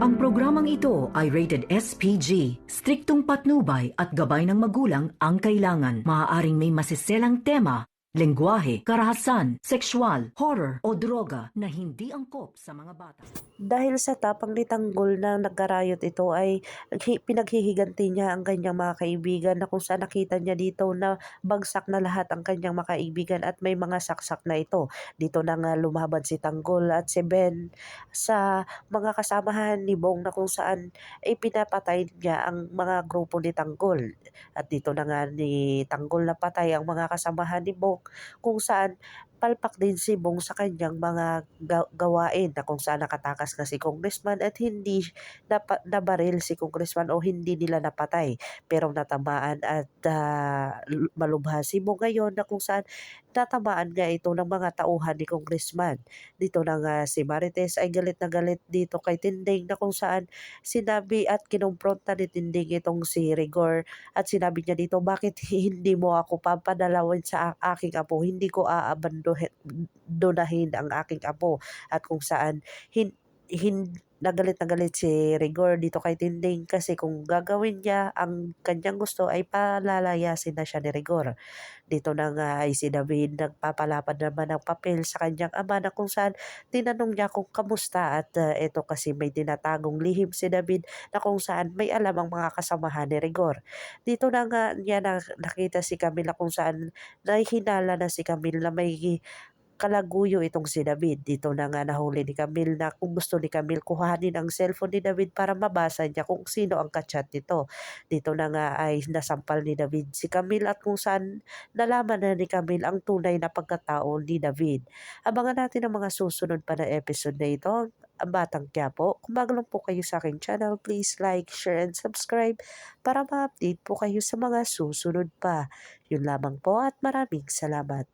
Ang programang ito ay rated SPG. Striktong patnubay at gabay ng magulang ang kailangan. Maaaring may masiselang tema, lengguwahe, karahasan, sexual, horror o droga na hindi angkop sa mga bata. Dahil sa tapang ni Tanggol na nagkarayot ito ay pinaghihiganti niya ang kanyang mga kaibigan na kung saan nakita niya dito na bagsak na lahat ang kanyang mga kaibigan at may mga saksak na ito. Dito na nga lumaban si Tanggol at si Ben sa mga kasamahan ni Bong na kung saan ay pinapatay niya ang mga grupo ni Tanggol. At dito na nga ni Tanggol napatay ang mga kasamahan ni Bong kung saan palpak din si Bong sa kanyang mga gawain na kung saan nakatakas na si Congressman at hindi nabaril si Congressman o hindi nila napatay. Pero natamaan at malubha si Bong ngayon na kung saan natamaan nga ito ng mga tauhan ni Congressman. Dito na nga si Marites ay galit na galit dito kay Tinding na kung saan sinabi at kinumpronta ni Tinding itong si Rigor at sinabi niya dito, bakit hindi mo ako papadalawin sa aking apo? Hindi ko donahin ang aking apo. At kung saan nagalit na galit si Rigor dito kay Tinding kasi kung gagawin niya ang kanyang gusto ay palalayasin na siya ni Rigor. Dito na nga ay si David nagpapalapad naman ng papel sa kanyang ama na kung saan tinanong niya kung kamusta at ito kasi may tinatagong lihim si David na kung saan may alam ang mga kasamahan ni Rigor. Dito na nga niya nakita si Camille na kung saan nahihinala na si Camille na may kalaguyo itong si David. Dito na nga nahuli ni Camille na kung gusto ni Camille kuhanin ang cellphone ni David para mabasa niya kung sino ang kachat nito. Dito na nga ay nasampal ni David si Camille at kung saan nalaman na ni Camille ang tunay na pagkatao ni David. Abangan natin ang mga susunod pa na episode na ito. Ang Batang Quiapo. Kung bago lang po kayo sa aking channel, please like, share, and subscribe para ma-update po kayo sa mga susunod pa. Yun lamang po at maraming salamat.